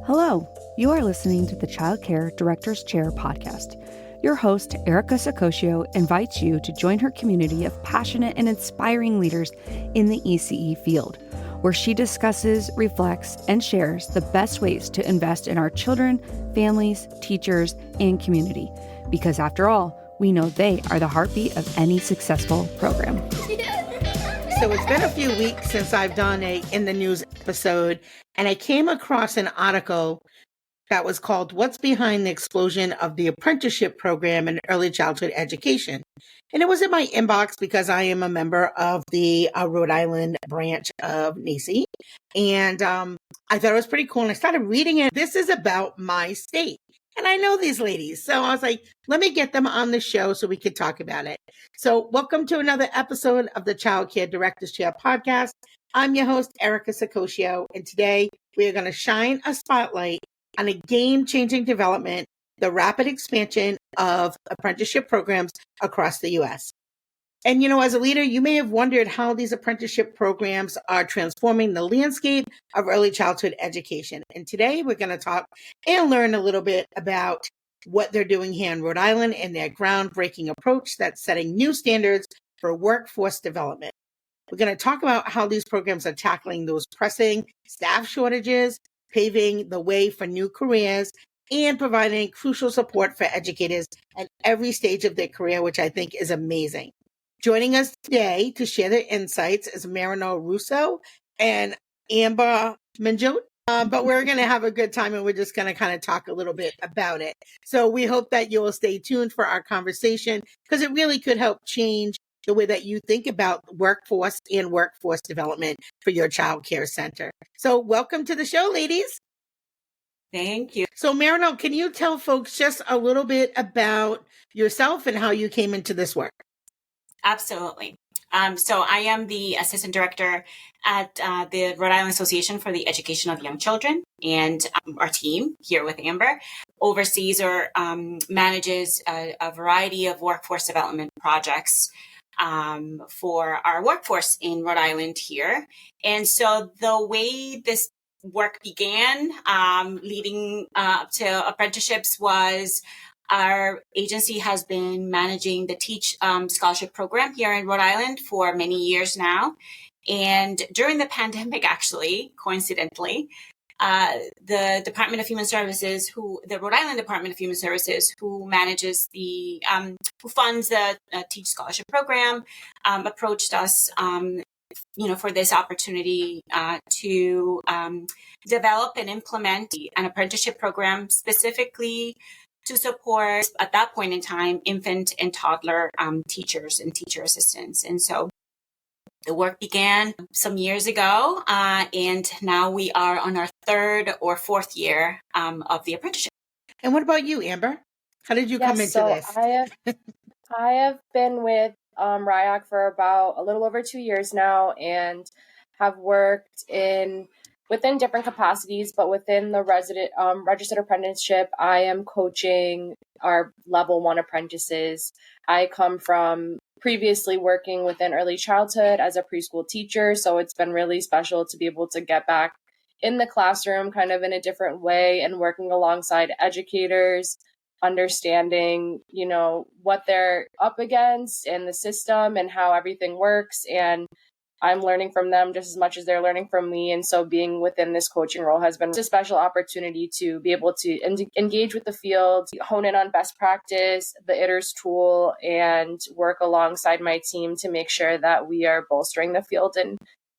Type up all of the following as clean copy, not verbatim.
Hello, you are listening to the Childcare Director's Chair podcast. Your host, Erica Sacosio, invites you to join her community of passionate and inspiring leaders in the ECE field, where she discusses, reflects, and shares the best ways to invest in our children, families, teachers, and community. Because after all, we know they are the heartbeat of any successful program. So it's been a few weeks since I've done a In the News episode, and I came across an article that was called What's Behind the Explosion of the Apprenticeship Program in Early Childhood Education. And it was in my inbox because I am a member of the Rhode Island branch of NACE. And I thought it was pretty cool. And I started reading it. This is about my state. And I know these ladies. So I was like, let me get them on the show so we could talk about it. So welcome to another episode of the Childcare Director's Chair podcast. I'm your host, Erica Sacosio. And today we are going to shine a spotlight on a game-changing development, the rapid expansion of apprenticeship programs across the U.S. And, as a leader, you may have wondered how these apprenticeship programs are transforming the landscape of early childhood education. And today we're going to talk and learn a little bit about what they're doing here in Rhode Island and their groundbreaking approach that's setting new standards for workforce development. We're going to talk about how these programs are tackling those pressing staff shortages, paving the way for new careers, and providing crucial support for educators at every stage of their career, which I think is amazing. Joining us today to share their insights is Marinol Russo and Amber Minjot. But we're going to have a good time and we're just going to kind of talk a little bit about it. So we hope that you will stay tuned for our conversation because it really could help change the way that you think about workforce and workforce development for your child care center. So welcome to the show, ladies. Thank you. So Marinol, can you tell folks just a little bit about yourself and how you came into this work? Absolutely. So I am the assistant director at the Rhode Island Association for the Education of Young Children, and our team here with Amber oversees or manages a variety of workforce development projects for our workforce in Rhode Island here. And so the way this work began, leading up to apprenticeships, was our agency has been managing the Teach Scholarship Program here in Rhode Island for many years now. And during the pandemic, actually, coincidentally, the Department of Human Services, the Rhode Island Department of Human Services, who manages who funds the Teach Scholarship Program, approached us, for this opportunity to develop and implement an apprenticeship program specifically to support, at that point in time, infant and toddler teachers and teacher assistants. And so the work began some years ago, and now we are on our third or fourth year of the apprenticeship. And what about you, Amber? How did you come into this? I have been with RIAC for about a little over 2 years now and have worked within different capacities, but within the registered apprenticeship, I am coaching our level 1 apprentices. I come from previously working within early childhood as a preschool teacher, so it's been really special to be able to get back in the classroom kind of in a different way and working alongside educators, understanding, what they're up against in the system and how everything works. And I'm learning from them just as much as they're learning from me. And so being within this coaching role has been a special opportunity to be able to engage with the field, hone in on best practice, the ITERS tool, and work alongside my team to make sure that we are bolstering the field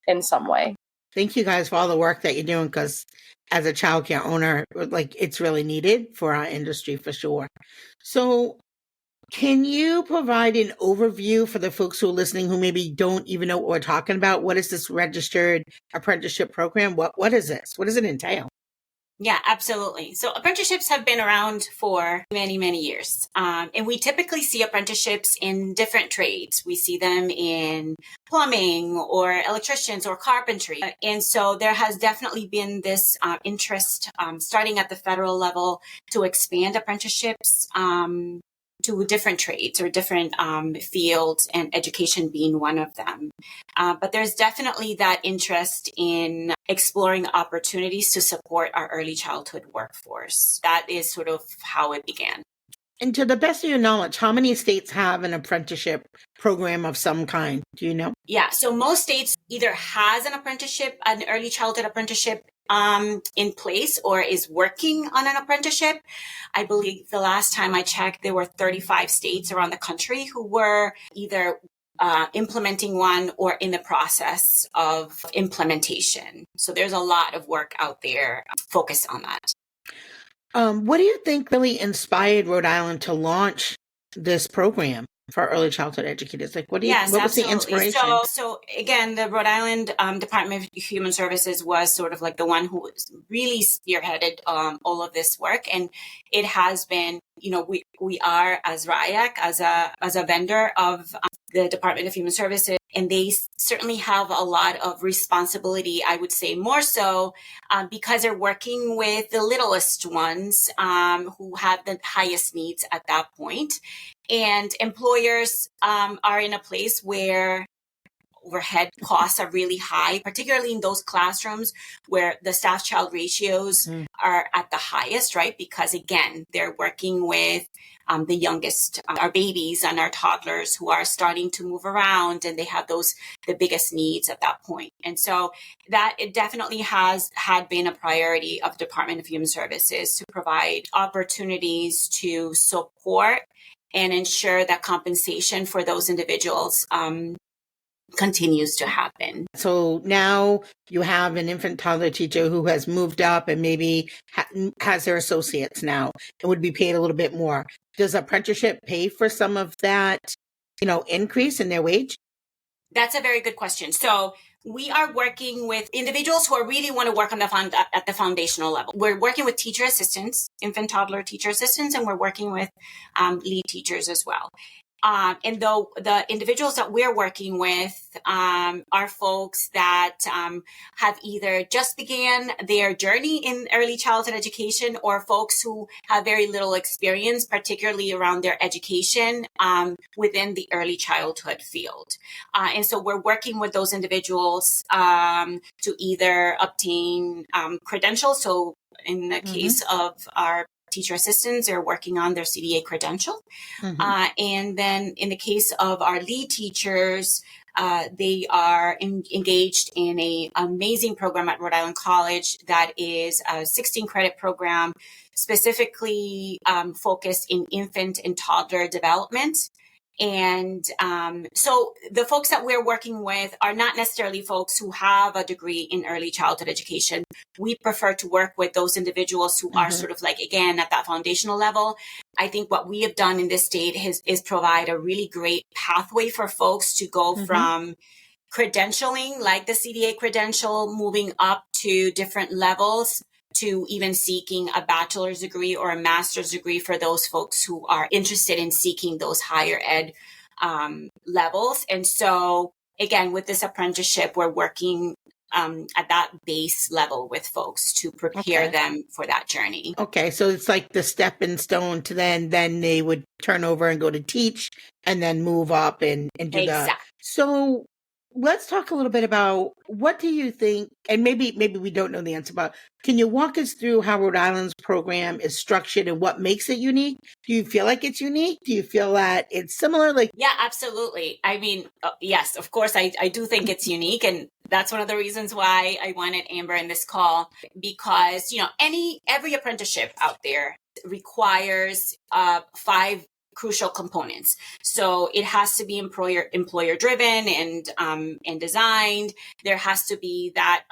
in some way. Thank you guys for all the work that you're doing, because as a childcare owner, it's really needed for our industry for sure. So can you provide an overview for the folks who are listening who maybe don't even know what we're talking about? What is this registered apprenticeship program? What is this? What does it entail? Yeah, absolutely. So apprenticeships have been around for many, many years. And we typically see apprenticeships in different trades. We see them in plumbing or electricians or carpentry. And so there has definitely been this interest starting at the federal level to expand apprenticeships to different trades or different fields, and education being one of them. But there's definitely that interest in exploring opportunities to support our early childhood workforce. That is sort of how it began. And to the best of your knowledge, how many states have an apprenticeship program of some kind? Do you know? Yeah, so most states either has an early childhood apprenticeship in place, or is working on an apprenticeship. I believe the last time I checked, there were 35 states around the country who were either implementing one or in the process of implementation. So there's a lot of work out there focused on that. What do you think really inspired Rhode Island to launch this program for early childhood educators? Like, what Yes, was absolutely. the inspiration? So again, the Rhode Island Department of Human Services was sort of like the one who really spearheaded all of this work, and it has been, we are as RIAC, as a vendor of the Department of Human Services, and they certainly have a lot of responsibility, I would say more so, because they're working with the littlest ones who have the highest needs at that point. And employers are in a place where overhead costs are really high, particularly in those classrooms where the staff-child ratios are at the highest, right? Because again, they're working with the youngest, our babies and our toddlers who are starting to move around, and they have the biggest needs at that point. And so that it definitely had been a priority of Department of Human Services to provide opportunities to support and ensure that compensation for those individuals continues to happen. So now you have an infant toddler teacher who has moved up and maybe has their associates now and would be paid a little bit more. Does apprenticeship pay for some of that, increase in their wage? That's a very good question. So we are working with individuals who really want to work on at the foundational level. We're working with teacher assistants, infant toddler teacher assistants, and we're working with lead teachers as well. And though the individuals that we're working with are folks that have either just began their journey in early childhood education, or folks who have very little experience, particularly around their education within the early childhood field. And so we're working with those individuals to either obtain credentials. So in the case of our teacher assistants are working on their CDA credential. And then in the case of our lead teachers, they are engaged in an amazing program at Rhode Island College that is a 16 credit program specifically focused in infant and toddler development. And so the folks that we're working with are not necessarily folks who have a degree in early childhood education. We prefer to work with those individuals who are sort of like, again, at that foundational level. I think what we have done in this state is provide a really great pathway for folks to go from credentialing, like the CDA credential, moving up to different levels, to even seeking a bachelor's degree or a master's degree for those folks who are interested in seeking those higher ed levels. And so, again, with this apprenticeship, we're working at that base level with folks to prepare them for that journey. Okay, so it's like the stepping stone to then they would turn over and go to teach and then move up and do that. So let's talk a little bit about what do you think, and maybe we don't know the answer, but can you walk us through how Rhode Island's program is structured and what makes it unique? Do you feel like it's unique? Do you feel that it's similar? Yeah, absolutely. I mean, yes, of course, I do think it's unique. And that's one of the reasons why I wanted Amber in this call, because, every apprenticeship out there requires 5 crucial components. So it has to be employer driven and designed. There has to be that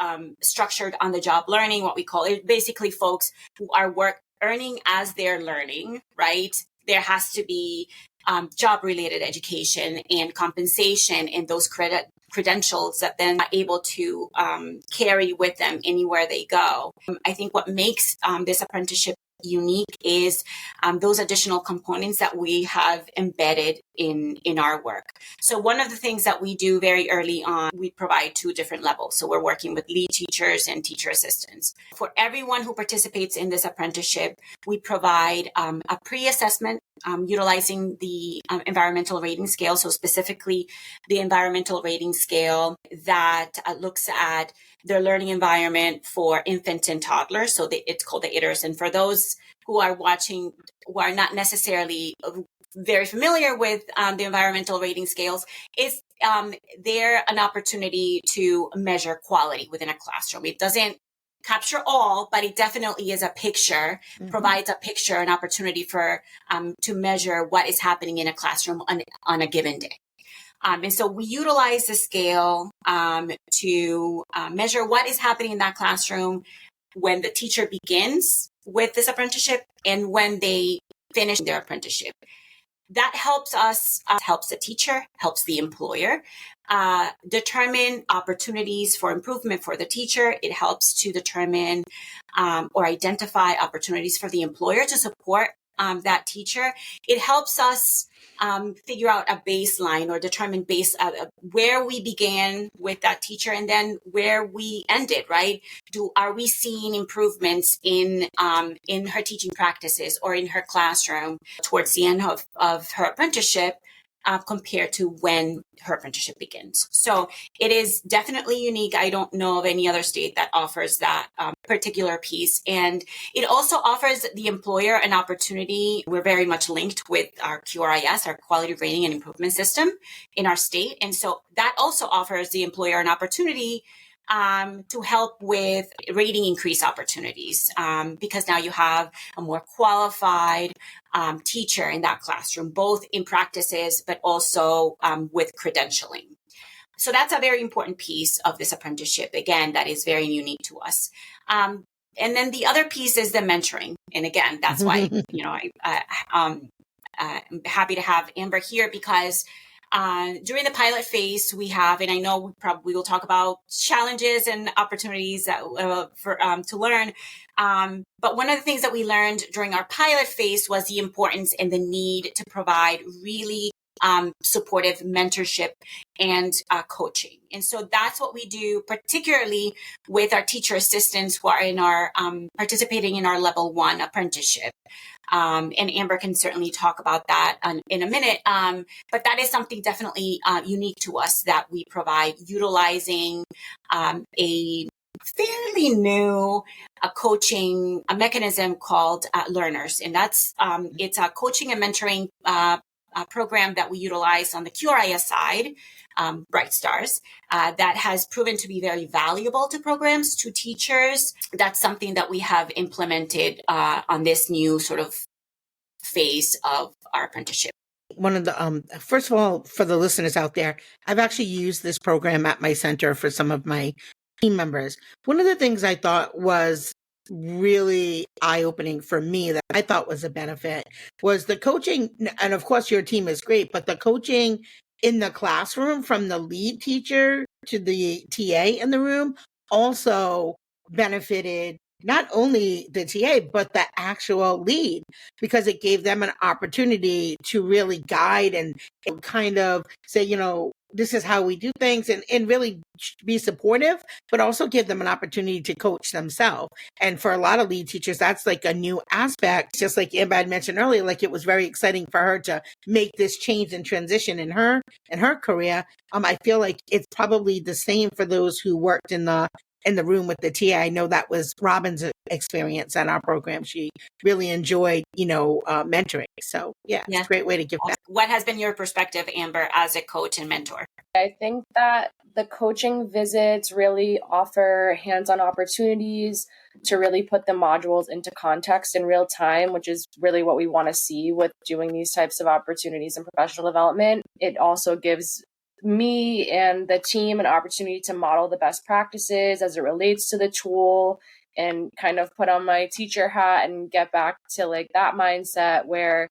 structured on the job learning, what we call it, basically folks who are earning as they're learning, right? There has to be job related education and compensation and those credentials that then are able to carry with them anywhere they go. I think what makes this apprenticeship unique is those additional components that we have embedded in our work. So one of the things that we do very early on, we provide 2 different levels. So we're working with lead teachers and teacher assistants. For everyone who participates in this apprenticeship, we provide a pre-assessment utilizing the environmental rating scale. So specifically the environmental rating scale that looks at their learning environment for infants and toddlers. So it's called the ITERS. And for those who are watching, who are not necessarily very familiar with the environmental rating scales, is they're an opportunity to measure quality within a classroom. It doesn't capture all, but it definitely is a picture, provides a picture, an opportunity for to measure what is happening in a classroom on a given day. And so we utilize the scale to measure what is happening in that classroom when the teacher begins with this apprenticeship and when they finish their apprenticeship. That helps us, helps the teacher, helps the employer determine opportunities for improvement for the teacher. It helps to determine or identify opportunities for the employer to support that teacher. It helps us figure out a baseline or determine where we began with that teacher and then where we ended, right? Are we seeing improvements in her teaching practices or in her classroom towards the end of her apprenticeship compared to when her apprenticeship begins? So it is definitely unique. I don't know of any other state that offers that particular piece. And it also offers the employer an opportunity. We're very much linked with our QRIS, our Quality Rating and Improvement System in our state. And so that also offers the employer an opportunity to help with rating increase opportunities because now you have a more qualified teacher in that classroom, both in practices, but also with credentialing. So that's a very important piece of this apprenticeship, again, that is very unique to us. And then the other piece is the mentoring. And again, that's why, I'm happy to have Amber here because during the pilot phase, we have, and I know we will talk about challenges and opportunities that, to learn. But one of the things that we learned during our pilot phase was the importance and the need to provide really supportive mentorship and coaching. And so that's what we do, particularly with our teacher assistants who are in our participating in our level 1 apprenticeship. And Amber can certainly talk about that in a minute. But that is something definitely unique to us that we provide utilizing a fairly new coaching mechanism called Learners. And that's it's a coaching and mentoring program that we utilize on the QRIS side, Bright Stars, that has proven to be very valuable to programs, to teachers. That's something that we have implemented on this new sort of phase of our apprenticeship. One of the, first of all, for the listeners out there, I've actually used this program at my center for some of my team members. One of the things I thought was really eye-opening for me that I thought was a benefit was the coaching. And of course, your team is great, but the coaching in the classroom from the lead teacher to the TA in the room also benefited not only the TA, but the actual lead, because it gave them an opportunity to really guide and kind of say, this is how we do things and really be supportive, but also give them an opportunity to coach themselves. And for a lot of lead teachers, that's like a new aspect. Just like Amber had mentioned earlier, like it was very exciting for her to make this change and transition in her career. I feel like it's probably the same for those who worked in the room with the TA. I know that was Robin's experience on our program. She really enjoyed, mentoring. So yeah, it's a great way to give back. What has been your perspective, Amber, as a coach and mentor? I think that the coaching visits really offer hands-on opportunities to really put the modules into context in real time, which is really what we want to see with doing these types of opportunities in professional development. It also gives me and the team an opportunity to model the best practices as it relates to the tool and kind of put on my teacher hat and get back to like that mindset where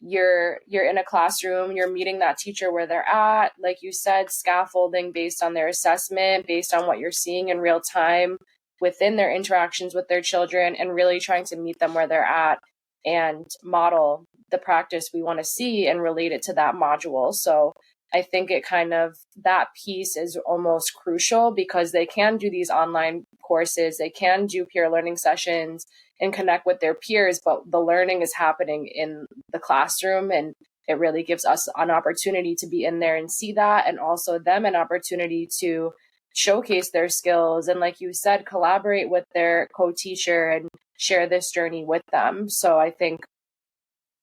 you're in a classroom, you're meeting that teacher where they're at, like you said, scaffolding based on their assessment, based on what you're seeing in real time within their interactions with their children, and really trying to meet them where they're at and model the practice we want to see and relate it to that module. So I think that piece is almost crucial, because they can do these online courses, they can do peer learning sessions and connect with their peers, but the learning is happening in the classroom, and it really gives us an opportunity to be in there and see that, and also them an opportunity to showcase their skills and, like you said, collaborate with their co-teacher and share this journey with them. So I think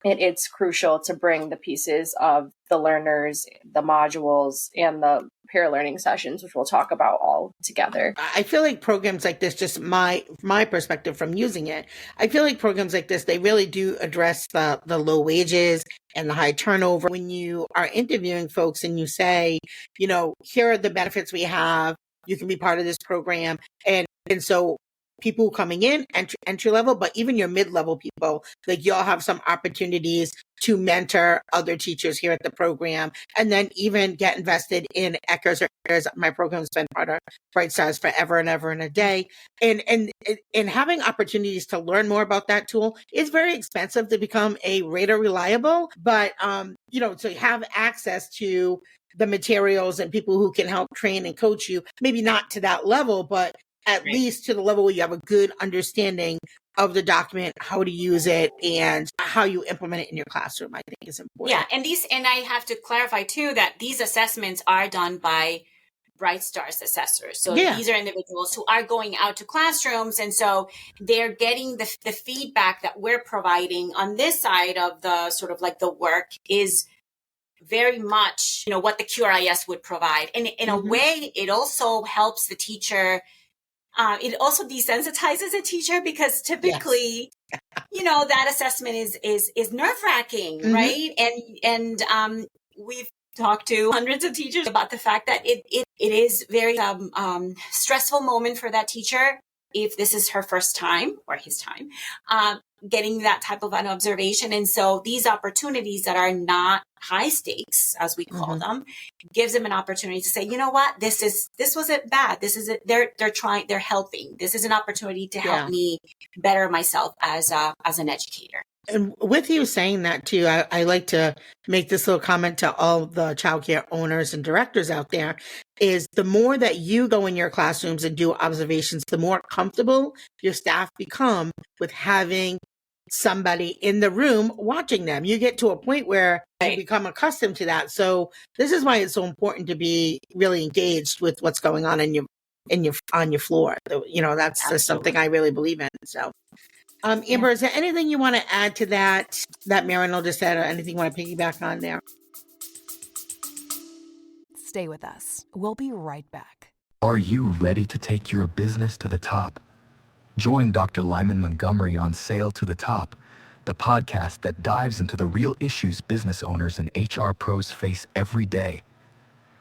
it's crucial to bring the pieces of the learners, the modules, and the peer learning sessions, which we'll talk about, all together. I feel like programs like this, just my perspective from using it, I feel like programs like this, they really do address the low wages and the high turnover. When you are interviewing folks and you say, here are the benefits we have, you can be part of this program. And so people coming in entry level, but even your mid-level people, like, y'all have some opportunities to mentor other teachers here at the program, and then even get invested in ECHRs. My program's been part of Bright Stars forever and ever and a day. And having opportunities to learn more about that tool is very expensive to become a rater reliable, but to have access to the materials and people who can help train and coach you, maybe not to that level, but at least to the level where you have a good understanding of the document, how to use it, and how you implement it in your classroom, I think is important. Yeah, and I have to clarify too that these assessments are done by Bright Stars assessors. So these are individuals who are going out to classrooms, and so they're getting the feedback that we're providing on this side of the sort of like the work is very much, what the QRIS would provide. And in a way, it also helps the teacher. It also desensitizes a teacher, because typically, that assessment is nerve-wracking, right? And we've talked to hundreds of teachers about the fact that it is very stressful moment for that teacher if this is her first time or his time getting that type of an observation. And so these opportunities that are not high stakes, as we call them, gives them an opportunity to say, you know what, this wasn't bad. This is it. They're helping. This is an opportunity to help me better myself as an educator. And with you saying that too, I like to make this little comment to all the childcare owners and directors out there, is the more that you go in your classrooms and do observations, the more comfortable your staff become with having somebody in the room watching them. You get to a point where you become accustomed to that. So this is why it's so important to be really engaged with what's going on on your floor. That's just something I really believe in. So Amber, is there anything you want to add to that Marinol just said, or anything you want to piggyback on there? Stay with us. We'll be right back. Are you ready to take your business to the top? Join Dr. Lyman Montgomery on Sail to the Top, the podcast that dives into the real issues business owners and HR pros face every day.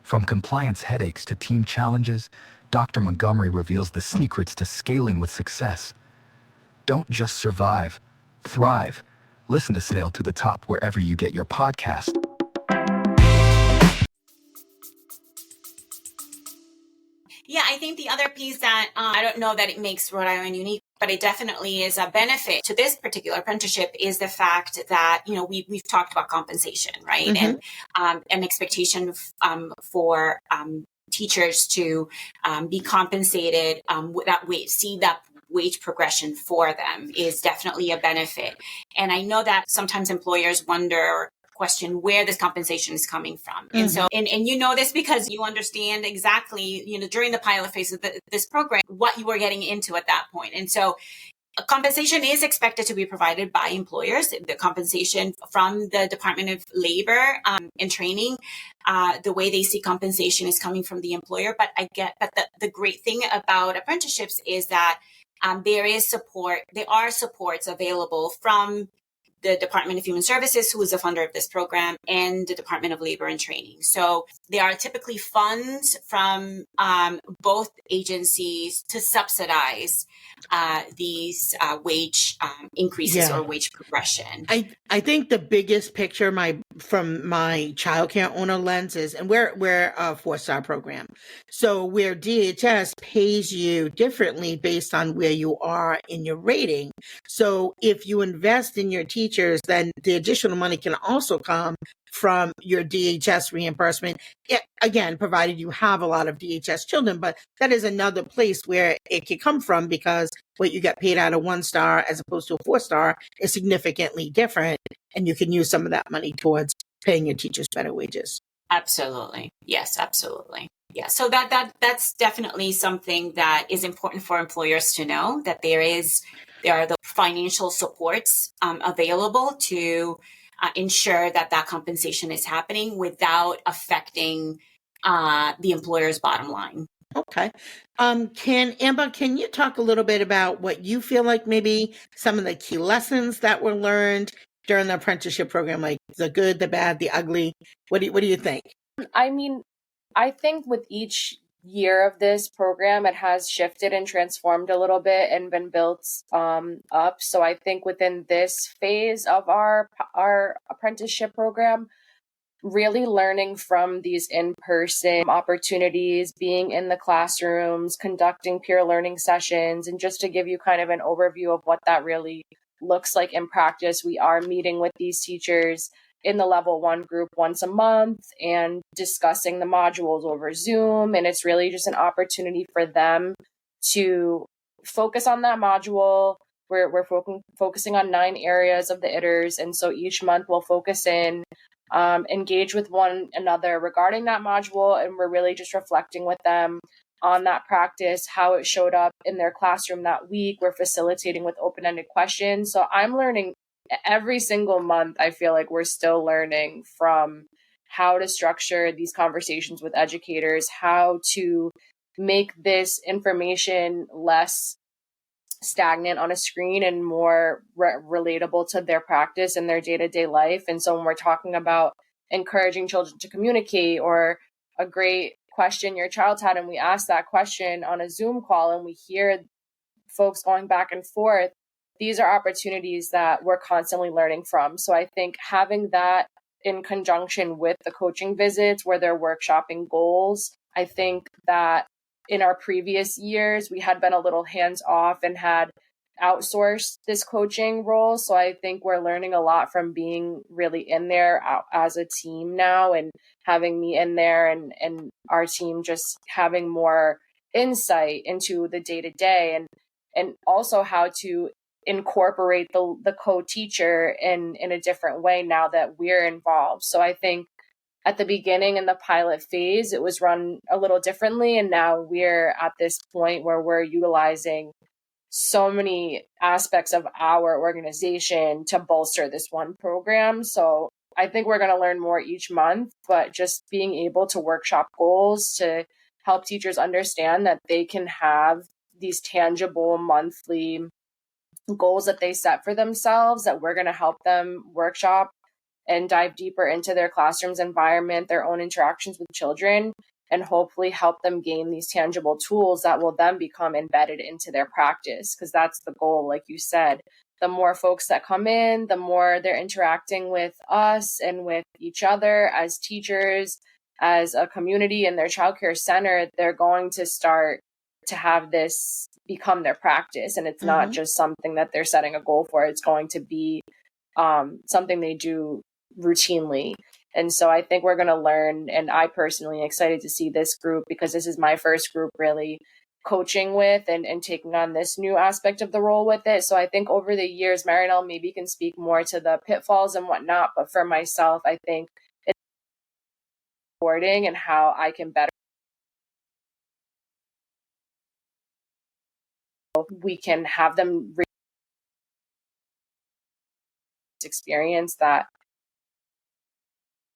From compliance headaches to team challenges, Dr. Montgomery reveals the secrets to scaling with success. Don't just survive, thrive. Listen to Sail to the Top wherever you get your podcast. Yeah, I think the other piece that I don't know that it makes Rhode Island unique, but it definitely is a benefit to this particular apprenticeship, is the fact that, we've talked about compensation, right? And an expectation for teachers to be compensated see that wage progression for them is definitely a benefit. And I know that sometimes employers question where this compensation is coming from. And so, and this because you understand exactly, during the pilot phase of this program, what you were getting into at that point. And so compensation is expected to be provided by employers. The compensation from the Department of Labor and Training, the way they see compensation is coming from the employer. But the great thing about apprenticeships is that there are supports available from the Department of Human Services, who is the funder of this program, and the Department of Labor and Training. So there are typically funds from both agencies to subsidize these wage increases or wage progression. I think the biggest picture from my childcare owner lens is, and we're a 4-star program, so where DHS pays you differently based on where you are in your rating. So if you invest in your teachers, then the additional money can also come from your DHS reimbursement. Again, provided you have a lot of DHS children, but that is another place where it can come from, because what you get paid out of 1-star as opposed to a 4-star is significantly different. And you can use some of that money towards paying your teachers better wages. Absolutely. Yes, absolutely. Yeah. So that's definitely something that is important for employers to know, that there are the financial supports available to ensure that compensation is happening without affecting the employer's bottom line. Okay. Amber, can you talk a little bit about what you feel like maybe some of the key lessons that were learned during the apprenticeship program, like the good, the bad, the ugly? What do you think? I mean, I think with each year of this program, it has shifted and transformed a little bit and been built up. So I think within this phase of our apprenticeship program, really learning from these in-person opportunities, being in the classrooms, conducting peer learning sessions, and just to give you kind of an overview of what that really looks like in practice, we are meeting with these teachers in the level 1 group once a month and discussing the modules over Zoom. And it's really just an opportunity for them to focus on that module. We're focusing on 9 areas of the ITERs. And so each month we'll focus in, engage with one another regarding that module. And we're really just reflecting with them on that practice, how it showed up in their classroom that week. We're facilitating with open-ended questions. So I'm learning every single month. I feel like we're still learning from how to structure these conversations with educators, how to make this information less stagnant on a screen and more relatable to their practice and their day-to-day life. And so when we're talking about encouraging children to communicate, or a great question your child's had, and we ask that question on a Zoom call and we hear folks going back and forth, these are opportunities that we're constantly learning from. So I think having that in conjunction with the coaching visits where they're workshopping goals, I think that in our previous years, we had been a little hands off and had outsourced this coaching role. So I think we're learning a lot from being really in there as a team now, and having me in there and our team just having more insight into the day-to-day, and also how to incorporate the co-teacher in a different way now that we're involved. So I think at the beginning in the pilot phase, it was run a little differently. And now we're at this point where we're utilizing so many aspects of our organization to bolster this one program. So I think we're going to learn more each month, but just being able to workshop goals to help teachers understand that they can have these tangible monthly goals that they set for themselves, that we're going to help them workshop and dive deeper into their classroom's environment, their own interactions with children, and hopefully help them gain these tangible tools that will then become embedded into their practice. Because that's the goal, like you said. The more folks that come in, the more they're interacting with us and with each other as teachers, as a community in their childcare center, they're going to start to have this become their practice. And it's not just something that they're setting a goal for. It's going to be something they do routinely. And so I think we're going to learn, and I personally am excited to see this group, because this is my first group really coaching with and taking on this new aspect of the role with it. So I think over the years, Marinelle maybe can speak more to the pitfalls and whatnot. But for myself, I think it's supporting and how I can better. We can have them experience that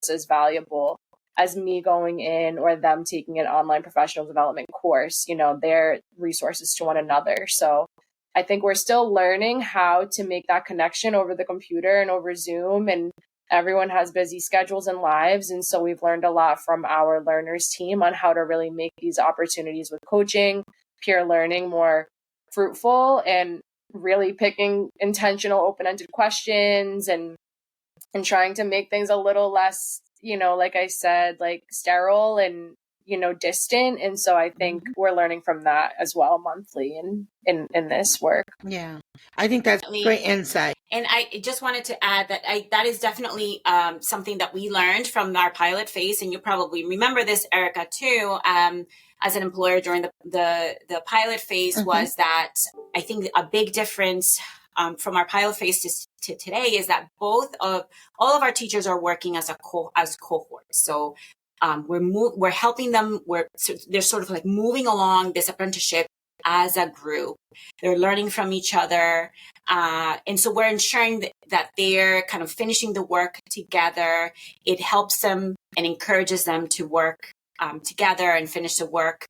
as valuable as me going in or them taking an online professional development course. You know, they're resources to one another. So I think we're still learning how to make that connection over the computer and over Zoom, and everyone has busy schedules and lives. And so we've learned a lot from our learners team on how to really make these opportunities with coaching, peer learning more fruitful, and really picking intentional open-ended questions and trying to make things a little less, like I said, like sterile and, distant. And so I think we're learning from that as well monthly in this work. Yeah, I think that's great insight. And I just wanted to add that that is definitely something that we learned from our pilot phase. And you probably remember this, Erica, too, as an employer during the pilot phase was that I think a big difference from our pilot phase to today is that all of our teachers are working as cohorts. So we're helping them. They're sort of like moving along this apprenticeship as a group. They're learning from each other. And so we're ensuring that they're kind of finishing the work together. It helps them and encourages them to work together and finish the work.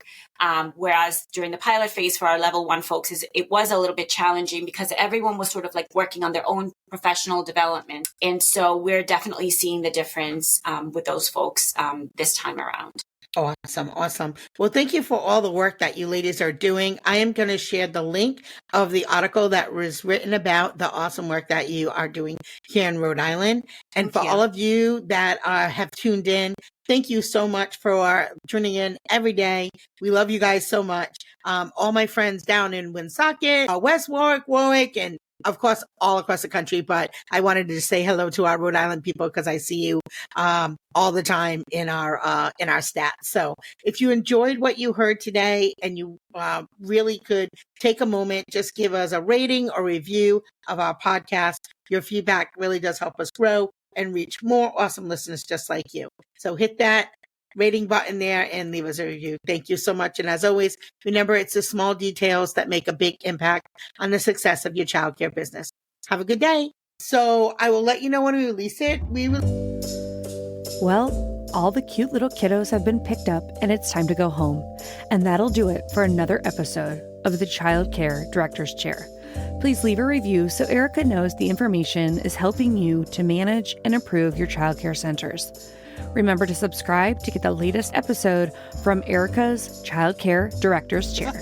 Whereas during the pilot phase for our level 1 folks, it was a little bit challenging because everyone was sort of like working on their own professional development. And so we're definitely seeing the difference with those folks this time around. Awesome. Well, thank you for all the work that you ladies are doing. I am going to share the link of the article that was written about the awesome work that you are doing here in Rhode Island. And for all of you that have tuned in, thank you so much for tuning in every day. We love you guys so much. All my friends down in Woonsocket, West Warwick, and of course, all across the country. But I wanted to say hello to our Rhode Island people because I see you all the time in our stats. So if you enjoyed what you heard today and you really could take a moment, just give us a rating or review of our podcast. Your feedback really does help us grow and reach more awesome listeners just like you. So hit that rating button there and leave us a review. Thank you so much. And as always, remember, it's the small details that make a big impact on the success of your childcare business. Have a good day. So I will let you know when we release it. Well, all the cute little kiddos have been picked up and it's time to go home. And that'll do it for another episode of the Childcare Director's Chair. Please leave a review so Erica knows the information is helping you to manage and improve your childcare centers. Remember to subscribe to get the latest episode from Erica's Childcare Director's Chair.